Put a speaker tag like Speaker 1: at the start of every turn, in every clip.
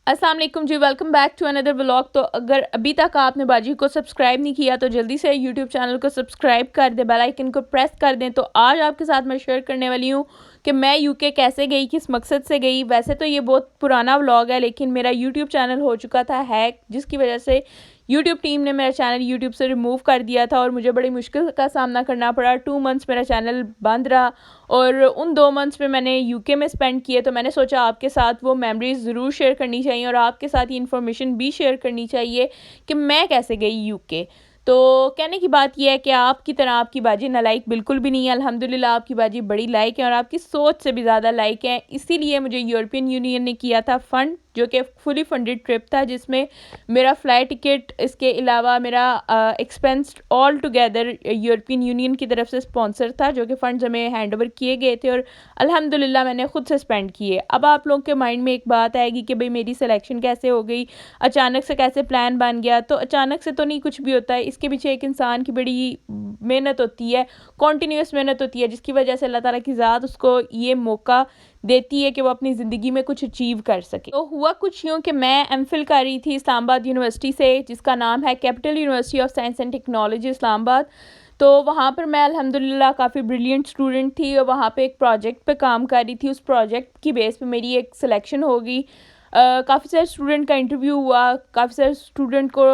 Speaker 1: अस्सलाम वालेकुम जी, welcome back to another vlog. तो अगर अभी तक आपने बाजी को सब्सक्राइब नहीं किया तो जल्दी से यूट्यूब चैनल को सब्सक्राइब कर दें, बेल आइकन को प्रेस कर दें। तो आज आपके साथ मैं शेयर करने वाली हूँ कि मैं यूके कैसे गई, किस मकसद से गई। वैसे तो ये बहुत पुराना व्लॉग है, लेकिन मेरा यूट्यूब चैनल हो चुका था हैक, जिसकी वजह से यूट्यूब टीम ने मेरा चैनल यूट्यूब से रिमूव कर दिया था और मुझे बड़ी मुश्किल का सामना करना पड़ा। 2 मंथ्स मेरा चैनल बंद रहा और उन 2 मंथ्स में मैंने यूके में स्पेंड किए। तो मैंने सोचा आपके साथ वो मेमोरीज ज़रूर शेयर करनी चाहिए और आपके साथ ये इन्फॉर्मेशन भी शेयर करनी चाहिए कि मैं कैसे गई यूके। तो कहने की बात यह है कि आपकी तरह आपकी बाजी नालायक बिल्कुल भी नहीं है। अल्हम्दुलिल्लाह आपकी बाजी बड़ी लायक है और आपकी सोच से भी ज़्यादा लायक है। इसीलिए मुझे यूरोपियन यूनियन ने किया था फ़ंड, जो कि फुली फंडेड ट्रिप था, जिसमें मेरा फ़्लाइट टिकट, इसके अलावा मेरा expense all together European union की तरफ से स्पॉन्सर था, जो कि फ़ंड्स हमें हैंड ओवर किए गए थे और अल्हम्दुलिल्लाह मैंने खुद से स्पेंड किए। अब आप लोगों के माइंड में एक बात आएगी कि भाई मेरी सिलेक्शन कैसे हो गई, अचानक से कैसे प्लान बन गया। तो अचानक से तो नहीं कुछ भी होता है, इसके पीछे एक इंसान की बड़ी मेहनत होती है, कॉन्टीन्यूस मेहनत होती है, जिसकी वजह से अल्लाह ताला की ज़ात उसको ये मौका देती है कि वो अपनी ज़िंदगी में कुछ अचीव कर सके। तो हुआ कुछ यूँ कि मैं एमफिल कर रही थी इस्लामाबाद यूनिवर्सिटी से, जिसका नाम है capital university of science and technology Islamabad. तो वहाँ पर मैं अल्हम्दुलिल्लाह काफ़ी ब्रिलियंट स्टूडेंट थी और वहाँ पे एक प्रोजेक्ट पे काम कर रही थी। उस प्रोजेक्ट की बेस पे मेरी एक सिलेक्शन हो गई। काफ़ी सारे स्टूडेंट का इंटरव्यू हुआ, काफ़ी सारे स्टूडेंट को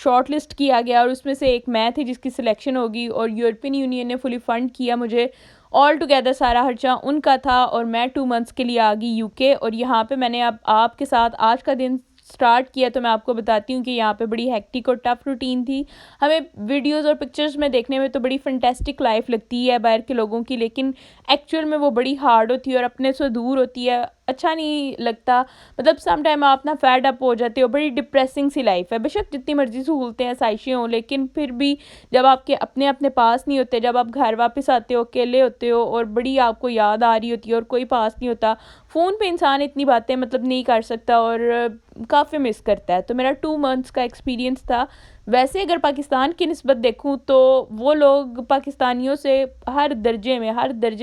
Speaker 1: शॉर्ट लिस्ट किया गया और उसमें से एक मैं थी जिसकी सिलेक्शन होगी और यूरोपियन यूनियन ने फुली फ़ंड किया मुझे। ऑल टुगेदर सारा खर्चा उनका था और मैं 2 मंथ्स के लिए आ गई यूके। और यहाँ पे मैंने अब आपके साथ आज का दिन स्टार्ट किया। तो मैं आपको बताती हूँ कि यहाँ पे बड़ी हेक्टिक और टफ रूटीन थी। हमें वीडियोस और पिक्चर्स में देखने में तो बड़ी फंटेस्टिक लाइफ लगती है बाहर के लोगों की, लेकिन एक्चुअल में वो बड़ी हार्ड होती है और अपने से दूर होती है, अच्छा नहीं लगता। मतलब सम टाइम आप ना फैड अप हो जाते हो, बड़ी डिप्रेसिंग सी लाइफ है। बेशक जितनी मर्जी सहूलतें आसाइशें हों, लेकिन फिर भी जब आपके अपने अपने पास नहीं होते, जब आप घर वापस आते हो अकेले होते हो और बड़ी आपको याद आ रही होती है और कोई पास नहीं होता, फ़ोन पे इंसान इतनी बातें मतलब नहीं कर सकता और काफ़ी मिस करता है। तो मेरा 2 मंथ्स का एक्सपीरियंस था। वैसे अगर पाकिस्तान की निस्बत देखूँ तो वो लोग पाकिस्तानियों से हर दर्जे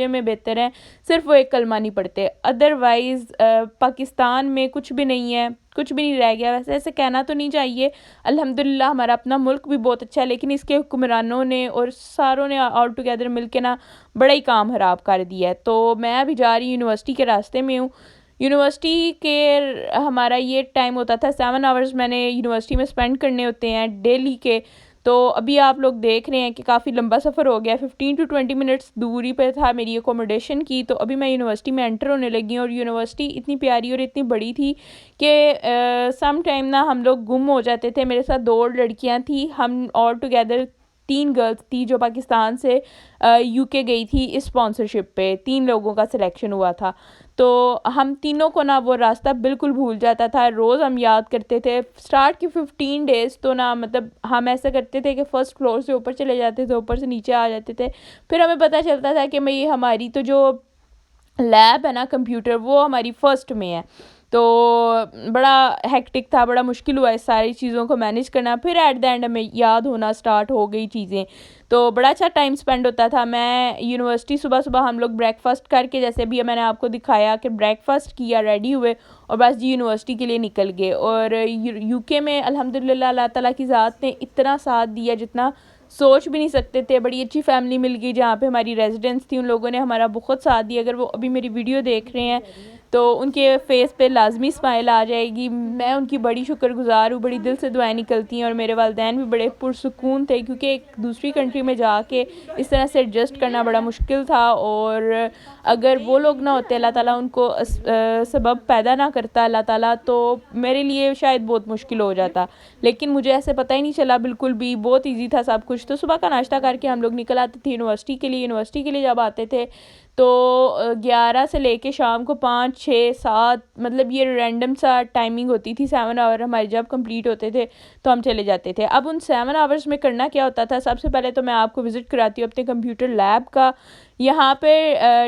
Speaker 1: में बेहतर हैं, सिर्फ वो एक कलमा नहीं पढ़ते। अदरवाइज़ पाकिस्तान में कुछ भी नहीं है, कुछ भी नहीं रह गया। वैसे ऐसे कहना तो नहीं चाहिए, अल्हम्दुलिल्लाह हमारा अपना मुल्क भी बहुत अच्छा है, लेकिन इसके हुक्मरानों ने और सारों ने ऑल टुगेदर मिल के ना बड़ा ही काम ख़राब कर दिया है। तो मैं अभी जा रही यूनिवर्सिटी के रास्ते में हूँ। यूनिवर्सिटी के हमारा ये टाइम होता था 7 आवर्स मैंने यूनिवर्सिटी में स्पेंड करने होते हैं डेली के। तो अभी आप लोग देख रहे हैं कि काफ़ी लंबा सफ़र हो गया, 15 to 20 मिनट्स दूरी पे था मेरी अकोमोडेशन की। तो अभी मैं यूनिवर्सिटी में एंटर होने लगी हूँ और यूनिवर्सिटी इतनी प्यारी और इतनी बड़ी थी कि सम टाइम ना हम लोग गुम हो जाते थे। मेरे साथ 2 लड़कियाँ थी, हम ऑल टुगेदर 3 गर्ल्स थी जो पाकिस्तान से यूके गई थी इस स्पॉन्सरशिप पे। 3 लोगों का सिलेक्शन हुआ था। तो हम तीनों को ना वो रास्ता बिल्कुल भूल जाता था, रोज़ हम याद करते थे। स्टार्ट के 15 डेज़ तो ना मतलब हम ऐसा करते थे कि फ़र्स्ट फ्लोर से ऊपर चले जाते थे, ऊपर से नीचे आ जाते थे। फिर हमें पता चलता था कि भाई हमारी तो जो लैब है ना कंप्यूटर, वो हमारी फर्स्ट में है। तो बड़ा हेक्टिक था, बड़ा मुश्किल हुआ इस सारी चीज़ों को मैनेज करना। फिर एट द एंड हमें याद होना स्टार्ट हो गई चीज़ें। तो बड़ा अच्छा टाइम स्पेंड होता था। मैं यूनिवर्सिटी सुबह सुबह हम लोग ब्रेकफास्ट करके, जैसे भी मैंने आपको दिखाया कि ब्रेकफास्ट किया, रेडी हुए और बस जी यूनिवर्सिटी के लिए निकल गए। और यूके में अल्हम्दुलिल्लाह अल्लाह ताला की ज़ात ने इतना साथ दिया जितना सोच भी नहीं सकते थे। बड़ी अच्छी फैमिली मिल गई जहाँ पे हमारी रेजिडेंस थी, उन लोगों ने हमारा बहुत साथ दिया। अगर वो अभी मेरी वीडियो देख रहे हैं तो उनके फेस पे लाजमी स्माइल आ जाएगी। मैं उनकी बड़ी शुक्रगुज़ार हूँ, बड़ी दिल से दुआएं निकलती हैं। और मेरे वालिदैन भी बड़े पुरसुकून थे, क्योंकि एक दूसरी कंट्री में जाके इस तरह से एडजस्ट करना बड़ा मुश्किल था। और अगर वो लोग ना होते, अल्लाह ताला उनको सबब पैदा ना करता अल्लाह ताला, तो मेरे लिए शायद बहुत मुश्किल हो जाता। लेकिन मुझे ऐसे पता ही नहीं चला बिल्कुल भी, बहुत ईजी था सब कुछ। तो सुबह का नाश्ता करके हम लोग निकल आते थे यूनिवर्सिटी के लिए। यूनिवर्सिटी के लिए जब आते थे तो 11 से लेके शाम को 5 6 7, मतलब ये रैंडम सा टाइमिंग होती थी। 7 आवर हमारे जब कंप्लीट होते थे तो हम चले जाते थे। अब उन 7 आवर्स में करना क्या होता था, सबसे पहले तो मैं आपको विज़िट कराती हूँ अपने कंप्यूटर लैब का। यहाँ पे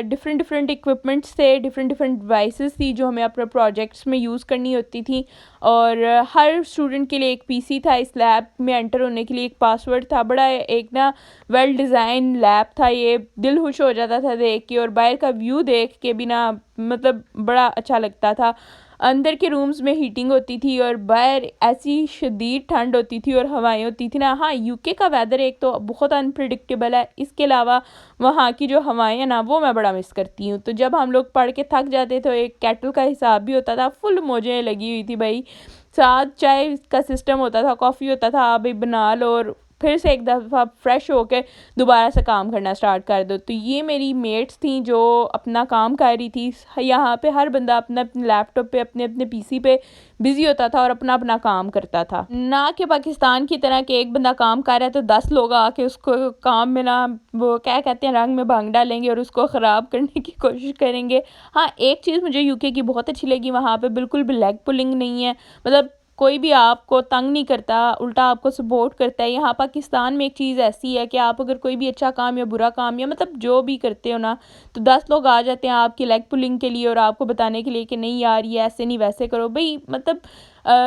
Speaker 1: डिफरेंट डिफरेंट इक्विपमेंट्स थे, डिफरेंट डिफरेंट डिवाइसेस थी जो हमें अपने प्रोजेक्ट्स में यूज़ करनी होती थी। और हर स्टूडेंट के लिए एक पीसी था। इस लैब में एंटर होने के लिए एक पासवर्ड था। बड़ा एक ना वेल डिज़ाइन लैब था, ये दिल खुश हो जाता था देख के। और बाहर का व्यू देख के भी ना मतलब बड़ा अच्छा लगता था। अंदर के रूम्स में हीटिंग होती थी और बाहर ऐसी शदीद ठंड होती थी और हवाएं होती थी ना। हाँ, यूके का वेदर एक तो बहुत अनप्रिडिक्टेबल है, इसके अलावा वहाँ की जो हवाएं हैं ना वो मैं बड़ा मिस करती हूँ। तो जब हम लोग पढ़ के थक जाते तो एक केटल का हिसाब भी होता था, फुल मौजें लगी हुई थी भाई। साथ चाय का सिस्टम होता था, कॉफ़ी होता था, आप भी बना लो और फिर से एक दफ़ा फ्रेश होके दोबारा से काम करना स्टार्ट कर दो। तो ये मेरी मेट्स थी जो अपना काम कर रही थी। यहाँ पे हर बंदा अपने अपने लैपटॉप पे अपने अपने पीसी पे बिजी होता था और अपना अपना काम करता था, ना कि पाकिस्तान की तरह कि एक बंदा काम कर रहा है तो 10 लोग आके उसको काम में ना वो क्या कहते हैं रंग में भंग डालेंगे और उसको ख़राब करने की कोशिश करेंगे। हाँ, एक चीज़ मुझे यूके की बहुत अच्छी लगी, वहाँ पे बिल्कुल भी लेग पुलिंग नहीं है। मतलब कोई भी आपको तंग नहीं करता, उल्टा आपको सपोर्ट करता है। यहाँ पाकिस्तान में एक चीज़ ऐसी है कि आप अगर कोई भी अच्छा काम या बुरा काम या मतलब जो भी करते हो ना, तो 10 लोग आ जाते हैं आपकी लेग पुलिंग के लिए और आपको बताने के लिए कि नहीं यार ये ऐसे नहीं वैसे करो। भई मतलब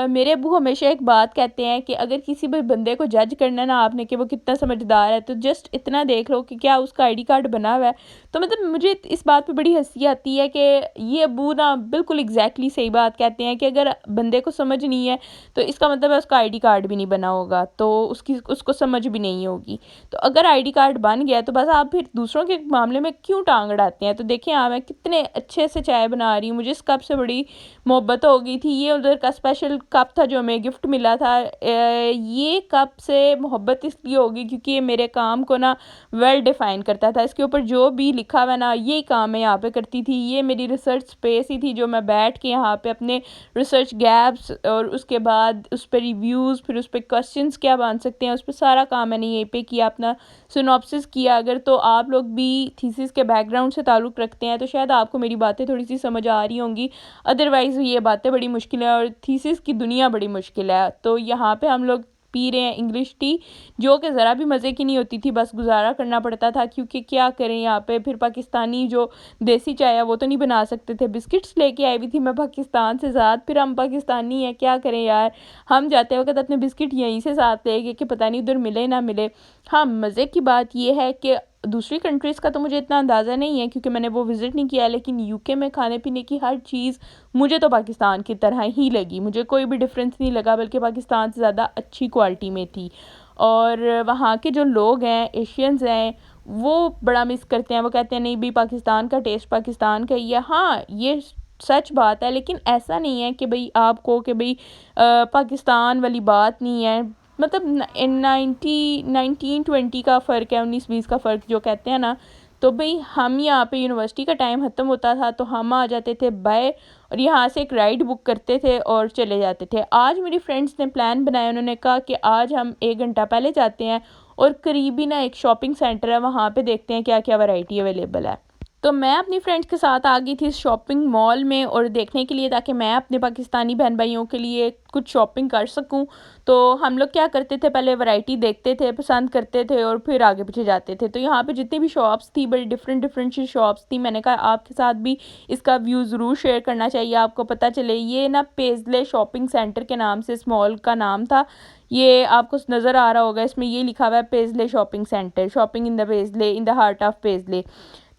Speaker 1: मेरे अब्बू हमेशा एक बात कहते हैं कि अगर किसी भी बंदे को जज करना है ना आपने कि वो कितना समझदार है, तो जस्ट इतना देख लो कि क्या उसका आईडी कार्ड बना हुआ है। तो मतलब मुझे इस बात पे बड़ी हँसी आती है कि ये अब्बू ना बिल्कुल एग्जैक्टली सही बात कहते हैं कि अगर बंदे को समझ नहीं है तो इसका मतलब है उसका आईडी कार्ड भी नहीं बना होगा, तो उसको समझ भी नहीं होगी। तो अगर आईडी कार्ड बन गया तो बस आप फिर दूसरों के मामले में क्यों टांग अड़ाते हैं। तो देखिए हाँ, मैं कितने अच्छे से चाय बना रही हूँ, मुझे इस कप से बड़ी मोहब्बत हो गई थी। ये उधर का स्पेशल कप था जो हमें गिफ्ट मिला था। ये कप से मोहब्बत इसलिए होगी क्योंकि ये मेरे काम को ना वेल डिफ़ाइन करता था। इसके ऊपर जो भी लिखा हुआ ना यही काम मैं यहाँ पे करती थी। ये मेरी रिसर्च स्पेस ही थी जो मैं बैठ के यहाँ पे अपने रिसर्च गैप्स और उसके बाद उस पर रिव्यूज़, फिर उस पर क्वेश्चंस क्या बन सकते हैं, उस पर सारा काम मैंने यहीं पे किया, अपना सिनॉप्सिस किया। अगर तो आप लोग भी थीसिस के बैकग्राउंड से ताल्लुक़ रखते हैं तो शायद आपको मेरी बातें थोड़ी सी समझ आ रही होंगी, अदरवाइज़ ये बातें बड़ी मुश्किल है और थीसिस की दुनिया बड़ी मुश्किल है। तो यहाँ पे हम लोग पी रहे हैं इंग्लिश टी, जो कि ज़रा भी मज़े की नहीं होती थी, बस गुजारा करना पड़ता था क्योंकि क्या करें यहाँ पे। फिर पाकिस्तानी जो देसी चाय है वो तो नहीं बना सकते थे, बिस्किट्स लेके आई हुई थी मैं पाकिस्तान से साथ। फिर हम पाकिस्तानी हैं, क्या करें यार, हम जाते वक्त अपने बिस्किट यहीं से साथ ले गए कि पता नहीं उधर मिले ना मिले। हाँ, मज़े की बात ये है कि दूसरी कंट्रीज़ का तो मुझे इतना अंदाज़ा नहीं है क्योंकि मैंने वो विज़िट नहीं किया, लेकिन यूके में खाने पीने की हर चीज़ मुझे तो पाकिस्तान की तरह ही लगी। मुझे कोई भी डिफरेंस नहीं लगा, बल्कि पाकिस्तान से ज़्यादा अच्छी क्वालिटी में थी। और वहाँ के जो लोग हैं, एशियंस हैं, वो बड़ा मिस करते हैं। वो कहते हैं नहीं भी पाकिस्तान का टेस्ट पाकिस्तान का ही है। हाँ, ये सच बात है, लेकिन ऐसा नहीं है कि भई आप कहो कि भई पाकिस्तान वाली बात नहीं है। मतलब 1920 का फ़र्क है, 19-20 का फ़र्क जो कहते हैं ना। तो भई हम यहाँ पे यूनिवर्सिटी का टाइम ख़त्म होता था तो हम आ जाते थे बाय और यहाँ से एक राइड बुक करते थे और चले जाते थे। आज मेरी फ्रेंड्स ने प्लान बनाया, उन्होंने कहा कि आज हम 1 घंटा पहले जाते हैं और करीबी ना एक शॉपिंग सेंटर है, वहाँ पे देखते हैं क्या क्या वैरायटी अवेलेबल है। तो मैं अपनी फ्रेंड्स के साथ आ गई थी इस शॉपिंग मॉल में और देखने के लिए, ताकि मैं अपने पाकिस्तानी बहन भाइयों के लिए कुछ शॉपिंग कर सकूं। तो हम लोग क्या करते थे, पहले वैरायटी देखते थे, पसंद करते थे और फिर आगे पीछे जाते थे। तो यहाँ पे जितनी भी शॉप्स थी बड़ी डिफरेंट डिफरेंट सी शॉप्स थी। मैंने कहा आपके साथ भी इसका व्यू ज़रूर शेयर करना चाहिए, आपको पता चले। ये ना पेजले शॉपिंग सेंटर के नाम से इस मॉल का नाम था। ये आपको नज़र आ रहा होगा, इसमें ये लिखा हुआ है Paisley shopping centre, shopping in the Paisley, in the heart of Paisley.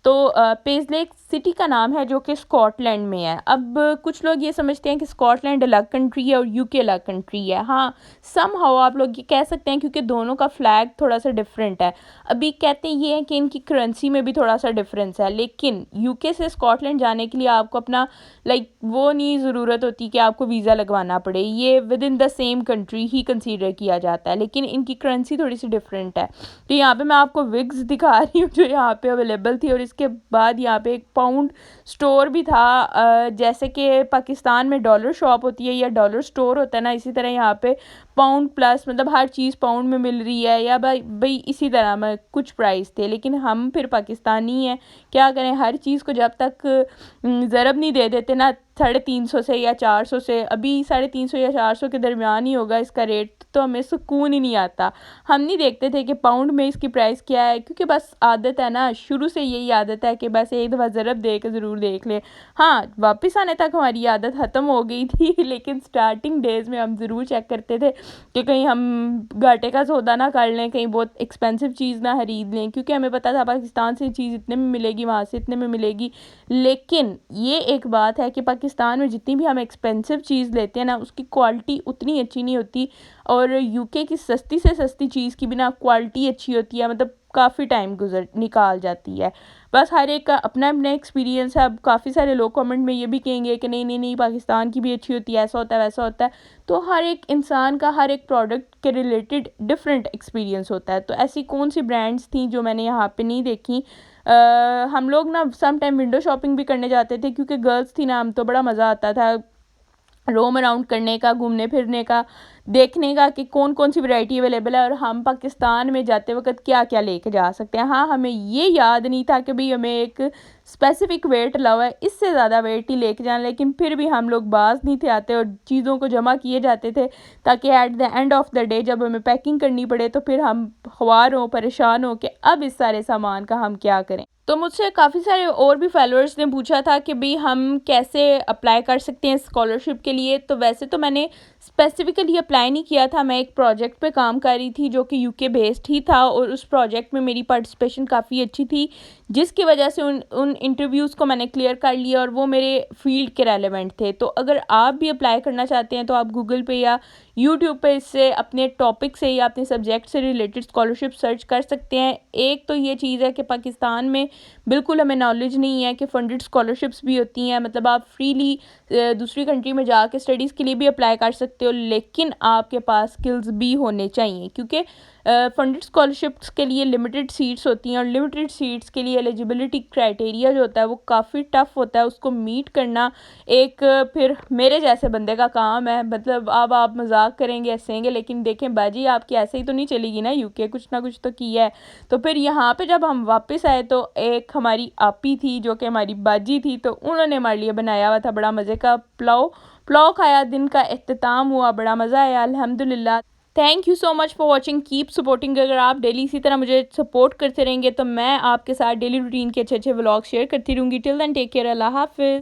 Speaker 1: तो पेजले एक सिटी का नाम है जो कि स्कॉटलैंड में है। अब कुछ लोग ये समझते हैं कि स्कॉटलैंड अलग कंट्री है और यूके अलग कंट्री है। हाँ, समहाउ आप लोग ये कह सकते हैं क्योंकि दोनों का फ्लैग थोड़ा सा डिफरेंट है। अभी कहते हैं ये है कि इनकी करेंसी में भी थोड़ा सा डिफरेंस है, लेकिन यूके से स्कॉटलैंड जाने के लिए आपको अपना वो नहीं ज़रूरत होती कि आपको वीज़ा लगवाना पड़े। ये with in the same country he consider किया जाता है, लेकिन इनकी करेंसी थोड़ी सी डिफरेंट है। तो यहाँ पे मैं आपको विग्स दिखा रही हूँ जो यहाँ पे अवेलेबल थी, और इसके बाद यहाँ पे एक पाउंड स्टोर भी था। जैसे कि पाकिस्तान में डॉलर शॉप होती है या डॉलर स्टोर होता है ना, इसी तरह यहाँ पे पाउंड प्लस, मतलब हर चीज़ पाउंड में मिल रही है या भाई इसी तरह में कुछ प्राइस थे। लेकिन हम फिर पाकिस्तानी हैं, क्या करें, हर चीज़ को जब तक ज़रब नहीं दे देते ना 350 से या 400 से, अभी 350 या 400 के दरमियान ही होगा इसका रेट, तो हमें सुकून ही नहीं आता। हम नहीं देखते थे कि पाउंड में इसकी प्राइस क्या है, क्योंकि बस आदत है ना, शुरू से यही आदत है कि बस एक दफ़ा ज़रब दे के ज़रूर देख लें। हाँ, वापस आने तक हमारी आदत ख़त्म हो गई थी लेकिन स्टार्टिंग डेज़ में हम ज़रूर चेक करते थे कि कहीं हम घाटे का सौदा ना कर लें, कहीं बहुत एक्सपेंसिव चीज़ ना खरीद लें, क्योंकि हमें पता था पाकिस्तान से चीज़ इतने में मिलेगी, वहाँ से इतने में मिलेगी। लेकिन ये एक बात है कि पाकिस्तान में जितनी भी हम एक्सपेंसिव चीज़ लेते हैं ना, उसकी क्वालिटी उतनी अच्छी नहीं होती, और यूके की सस्ती से सस्ती चीज़ की भी ना क्वालिटी अच्छी होती है, मतलब काफ़ी टाइम निकाल जाती है। बस हर एक का अपना अपना एक्सपीरियंस है। अब काफ़ी सारे लोग कमेंट में ये भी कहेंगे कि नहीं नहीं नहीं, पाकिस्तान की भी अच्छी होती है, ऐसा होता है वैसा होता है। तो हर एक इंसान का हर एक प्रोडक्ट के रिलेटेड डिफरेंट एक्सपीरियंस होता है। तो ऐसी कौन सी ब्रांड्स थी जो मैंने यहाँ पे नहीं देखी। हम लोग ना सम टाइम विंडो शॉपिंग भी करने जाते थे, क्योंकि गर्ल्स थी ना हम, तो बड़ा मज़ा आता था रोम अराउंड करने का, घूमने फिरने का, देखने का कि कौन कौन सी वैरायटी अवेलेबल है और हम पाकिस्तान में जाते वक्त क्या क्या लेके जा सकते हैं। हाँ, हमें ये याद नहीं था कि भाई हमें एक स्पेसिफिक वेट अलाउ है, इससे ज़्यादा वेट ही लेके जाना, लेकिन फिर भी हम लोग बाज नहीं थे आते और चीज़ों को जमा किए जाते थे, ताकि at the end of the day जब हमें पैकिंग करनी पड़े तो फिर हम ख्वार हों, परेशान हों कि अब इस सारे सामान का हम क्या करें। तो मुझसे काफ़ी सारे और भी फॉलोअर्स ने पूछा था कि भाई हम कैसे अप्लाई कर सकते हैं स्कॉलरशिप के लिए। तो वैसे तो मैंने स्पेसिफ़िकली अप्लाई नहीं किया था, मैं एक प्रोजेक्ट पे काम कर रही थी जो कि यूके बेस्ड ही था, और उस प्रोजेक्ट में मेरी पार्टिसिपेशन काफ़ी अच्छी थी, जिसकी वजह से उन इंटरव्यूज़ को मैंने क्लियर कर लिया और वो मेरे फील्ड के रेलेवेंट थे। तो अगर आप भी अप्लाई करना चाहते हैं तो आप गूगल पे या यूट्यूब पे इससे अपने टॉपिक से या अपने सब्जेक्ट से रिलेटेड स्कॉलरशिप सर्च कर सकते हैं। एक तो ये चीज़ है कि पाकिस्तान में बिल्कुल हमें नॉलेज नहीं है कि फंडेड स्कॉलरशिप्स भी होती हैं, मतलब आप फ्रीली दूसरी कंट्री में जाके स्टडीज़ के लिए भी अप्लाई कर सकते हो, लेकिन आपके पास स्किल्स भी होने चाहिए, क्योंकि फंडेड स्कॉलरशिप्स के लिए लिमिटेड सीट्स होती हैं, और लिमिटेड सीट्स के लिए एलिजिबिलिटी क्राइटेरिया जो होता है वो काफ़ी टफ़ होता है, उसको मीट करना एक फिर मेरे जैसे बंदे का काम है। मतलब अब आप मजाक करेंगे, हंसेंगे, लेकिन देखें बाजी आपकी ऐसे ही तो नहीं चलेगी ना, यूके कुछ ना कुछ तो किया है। तो फिर यहाँ पे जब हम वापस आए तो एक हमारी आपी थी जो कि हमारी बाजी थी, तो उन्होंने हमारे लिए बनाया हुआ था बड़ा मज़े का पुलाव पुलाव खाया, दिन का इख्तिताम हुआ, बड़ा मज़ा आया अल्हम्दुलिल्लाह। Thank you so much for watching, keep supporting. अगर आप डेली इसी तरह मुझे सपोर्ट करते रहेंगे तो मैं आपके साथ डेली रूटीन के अच्छे अच्छे व्लॉग शेयर करती रहूँगी। टिल देन टेक केयर, अल्लाह हाफिज़।